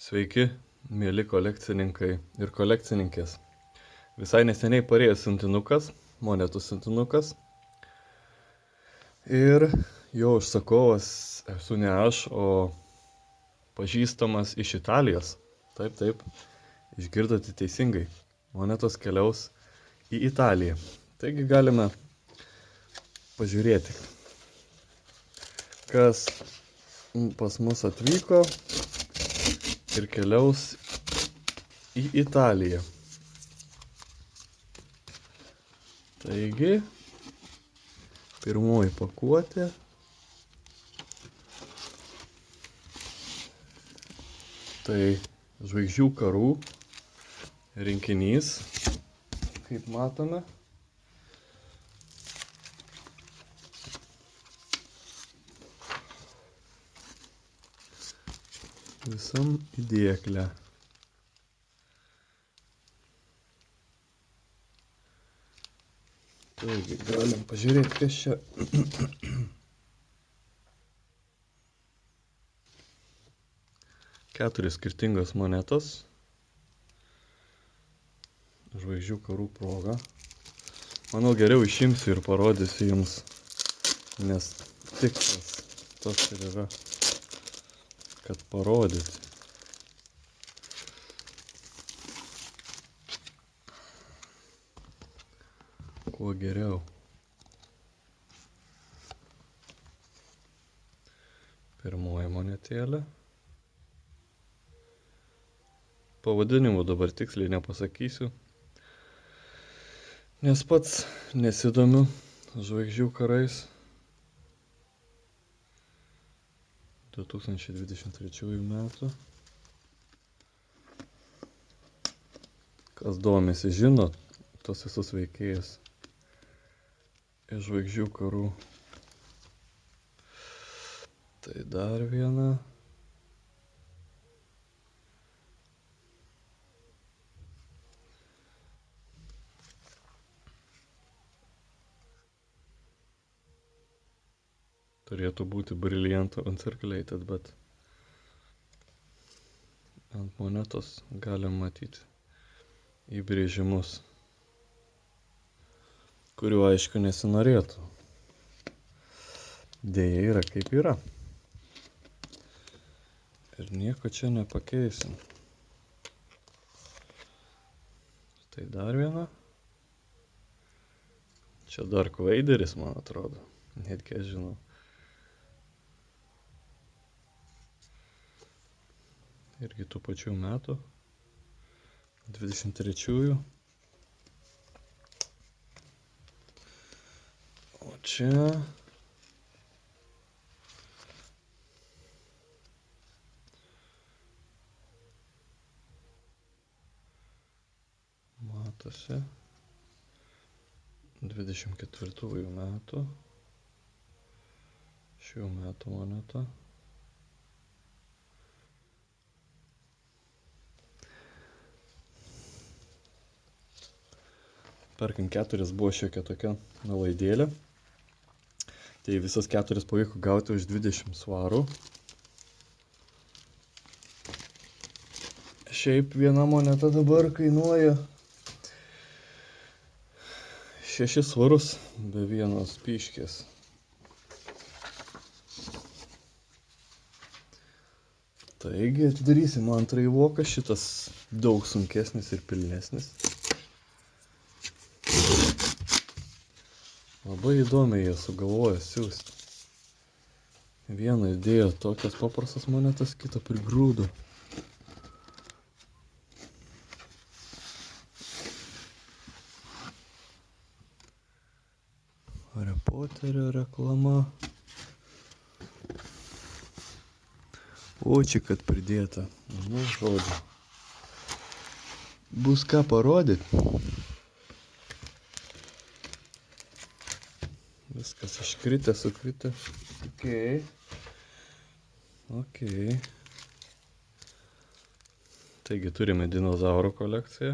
Sveiki, mėly kolekcininkai ir kolekcininkės. Visai neseniai parėjo siuntinukas, monetų siuntinukas. Ir jo užsakovas esu ne aš, o pažįstamas iš Italijos. Taip, išgirdote teisingai. Monetos keliaus į Italiją. Taigi galime pažiūrėti, kas pas mus atvyko ir keliaus į Italiją. Taigi, pirmoji pakuotė. Tai žvaigždžių karų rinkinys, kaip matome. Visam įdėklę. Taigi, galim pažiūrėti, kas čia. Keturios skirtingos monetos. Žvaigždžių karų proga. Manau, geriau išimsiu ir parodysiu jums, nes tikslas toks ir yra, kad parodyti. Kuo geriau. Pirmoji monetėlė. Pavadinimų dabar tiksliai nepasakysiu, nes pats nesidomiu žvaigždžių karais. 2023 metų. Kas domisi, žino tos visus veikėjus iš žvaigždžių karų. Tai dar viena. Turėtų būti Brilliant Uncirculated, bet ant monetos galim matyti įbrėžimus, kuriuo aišku nesinorėtų. Deja yra kaip yra. Ir nieko čia nepakeisim. Tai dar viena. Čia Dark Vaderis, man atrodo. Netgi aš žinau. Irgi tų pačių metų. 23-ųjų. O čia... matosi. 24-ųjų metų. Šių metų moneta. Tarkim, 4 buvo šiokia tokia nuolaidėlė. Tai visas 4 pavyko gauti už 20 svarų. Šiaip viena moneta dabar kainuoja 6 svarus be vienos pyškės. Taigi atidarysim antrąjį voką. Šitas daug sunkesnis ir pilnesnis. Labai įdomiai jie sugalvojo siųsti. Vieną įdėjo tokias paprastas monetas, kitą prigrūdo. Harry Poterio reklama. O čia kad pridėta. Nu, žodžiu. Bus ką parodyti. Viskas iškritę, sukritę. Okei. Taigi turime dinozaurų kolekciją.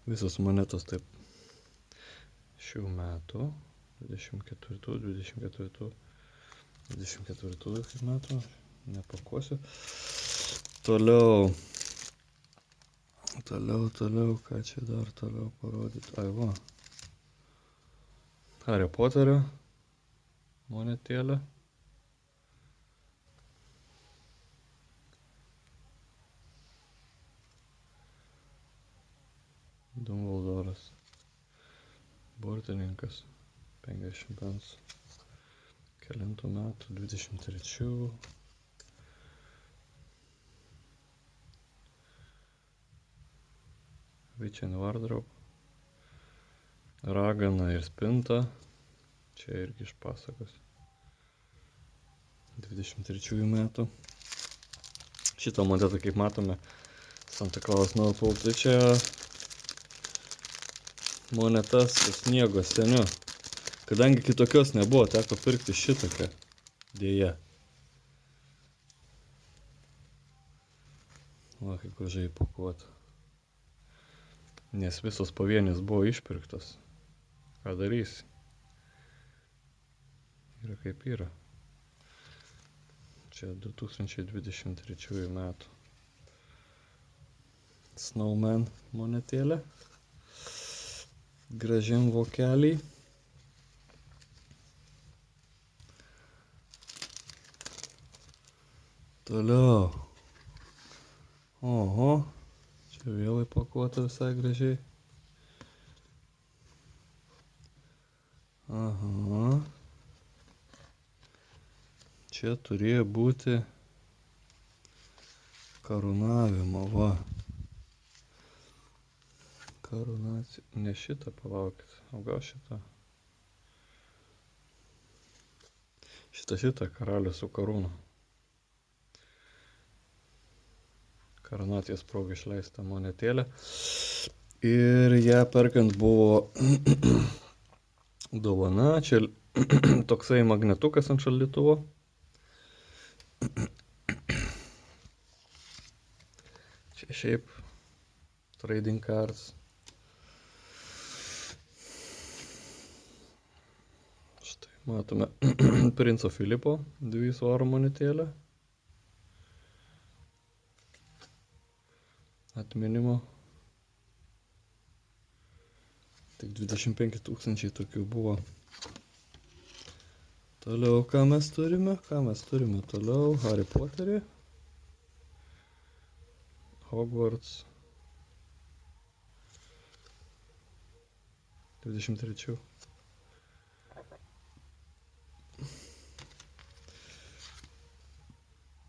Visos monetos taip šių metų, 24 kaip metų, nepakuosiu. Toliau, ką čia dar toliau parodyti. Ai va, Hario Poterio monetėlė. Dumbledoras. Burtininkas. 50 pensų. Kelintų metų, 23. Witch and Wardrobe. Ragana ir spinta. Čia irgi iš pasakos. 23 metų. Šitą monetą, kaip matome, Santa Claus North Pole, tai čia monetas su sniego seniu. Kadangi kitokios nebuvo, teko pirkti šitokią. Dėja. Va, kaip gražiai pakuota. Nes visos pavienės buvo išpirktos. Ką darysi? Yra kaip yra. Čia 2023 metų. Snowman monetėlė. Gražiam vokeliai. Toliau. Oho. Čia vėl įpakuota visai gražiai. Aha. Čia turėjo būti karūnavimo, va. Karūnacija. Ne šitą, palaukit. O gal šitą? Šitą karalius su karūna. Karūnacijos proga išleista monetėlė. Ir ją perkant buvo dovana. Čia toksai magnetukas ant šaldytuvo. Čia šiaip trading cards. Štai matome Princo Filipo 2 svarų monetėlę. Atminimo. Tik 25 000 tokių buvo. Toliau, ką mes turime? Toliau Harry Potterį. Hogwarts. 23.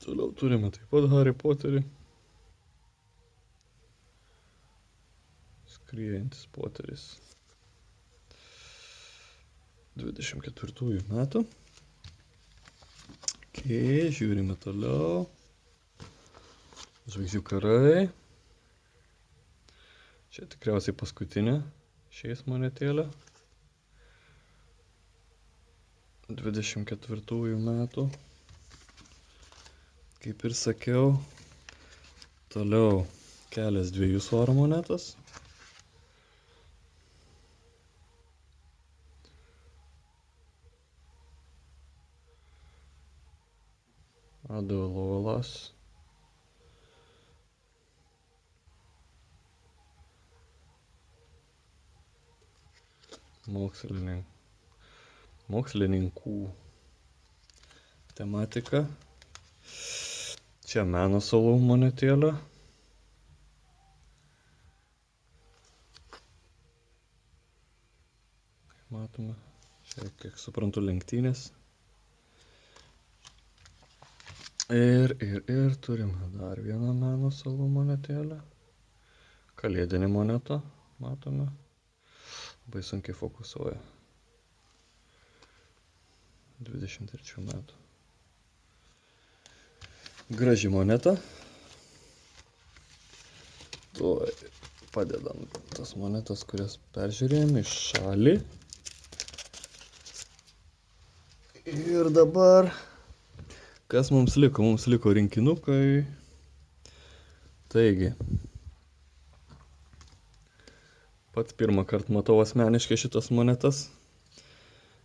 Toliau turime taip pat Harry Potterį. Skriejantis Poteris. 24 metų. Žiūrime toliau. Žvaigždžių karai. Čia tikriausiai paskutinė šiais monetėlė. 24 metų. Kaip ir sakiau. Toliau kelias 2 svarų monetos. Adelolas. Mokslininkų tematika. Čia meno salų monetėlė. Matome, čia kiek suprantu lenktynės. Ir turime dar vieną meno salų monetėlę. Kalėdinė moneta, matome. Labai sunkiai fokusuoja. 23 metų. Graži moneta. Tuoj padedam tas monetas, kurias peržiūrėjome iš šalį. Ir dabar kas mums liko? Mums liko rinkinukai. Taigi, Pats pirmą kartą matau asmeniškai šitas monetas.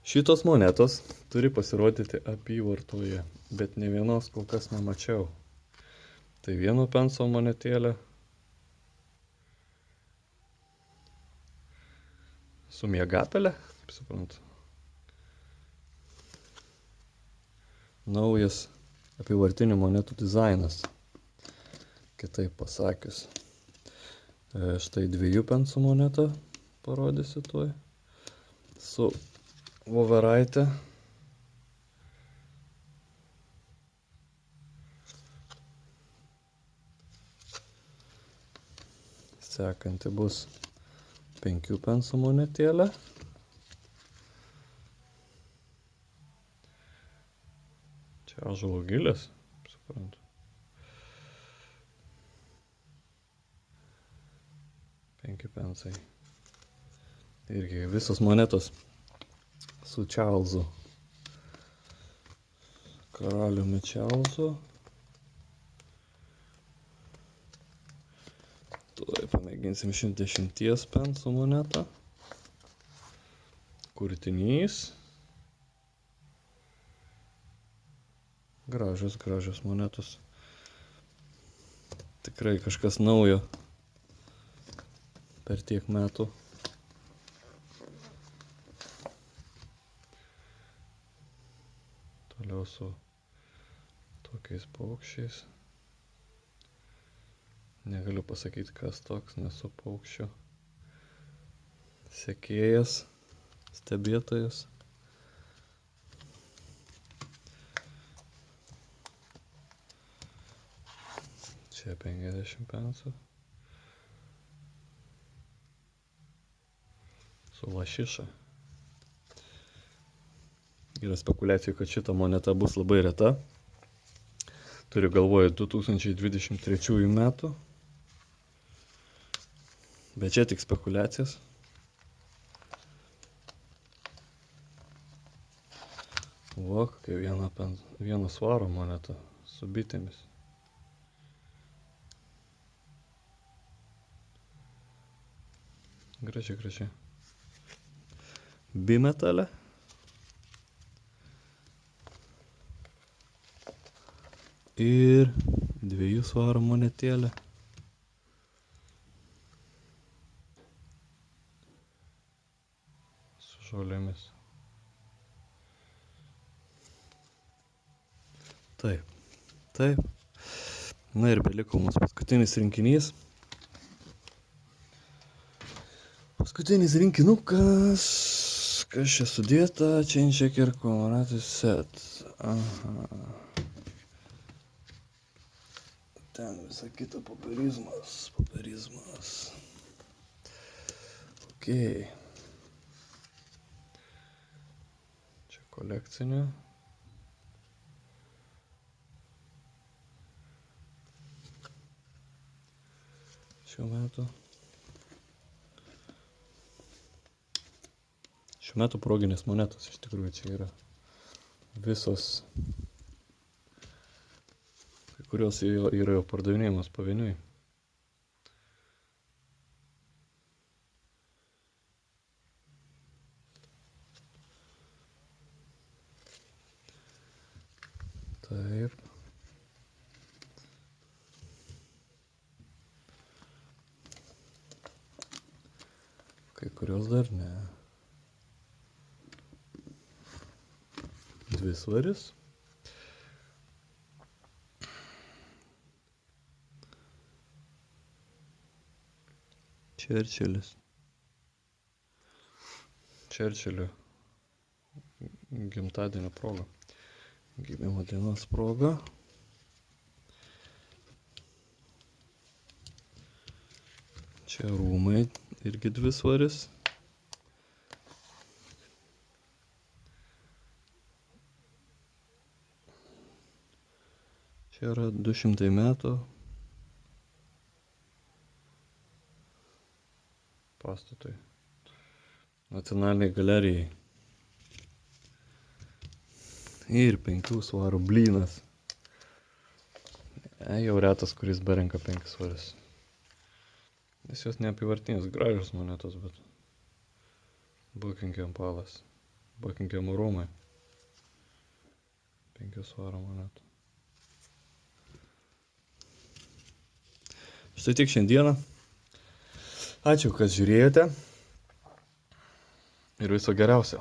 Šitos monetos turi pasirodyti apyvartoje, bet ne vienos kol kas nemačiau. Tai 1 penso monetėlė. Su miegapele, kaip suprantu. Naujas apyvartinių monetų dizainas. Kitaip pasakius. Štai 2 pensų monetą parodysiu tuoj. Su voveraite. Sekanti bus 5 pensų monetėlė. Čia ąžuolo gilės, suprantu. 5 pensai. Irgi visos monetos su Čarlzu. Karaliumi Čarlzu. Tuoj pamėginsim 110 pensų monetą. Kurtinys. Gražios monetos. Tikrai kažkas naujo per tiek metų. Toliau su tokiais paukščiais. Negaliu pasakyti, kas toks, nesu paukščių sekėjas, stebėtojas. Čia 50 pensų. Su lašiša. Yra spekulacijų, kad šita moneta bus labai reta. Turiu galvoje 2023 metų. Bet čia tik spekulacijos. Va, kokia 1 svaro moneta su bitėmis. Gražiai. Bimetalė. Ir 2 svarų monetėlė. Su žolėmis. Taip. Na ir beliko mums paskutinis rinkinys. Paskutinis rinkinukas. Kas čia sudėta? Chain Checker Commemorative Set. Aha. Ten visa kita popierizmas. Ok. Čia kolekcinė. Šiuo metu proginės monetos iš tikrųjų čia yra. Visos, kai kurios yra jau pardavinėjimas pavieniui. Taip. Kai kurios dar ne. 2 svaris. Čerčilio gimtadienio proga. Gimimo dienos proga. Čia rūmai irgi 2 svaris. Čia yra 200 metų pastatui. Nacionaliniai galerijai. Ir 5 svarų blynas. Jau retas, kuris berenka 5 svaris. Nes jos neapivartinės, gražios monetos, bet Buckingham Palace, Buckingham rūmai. 5 svarų monetų. Štai tiek šiandieną. Ačiū, kad žiūrėjote. Ir viso geriausio.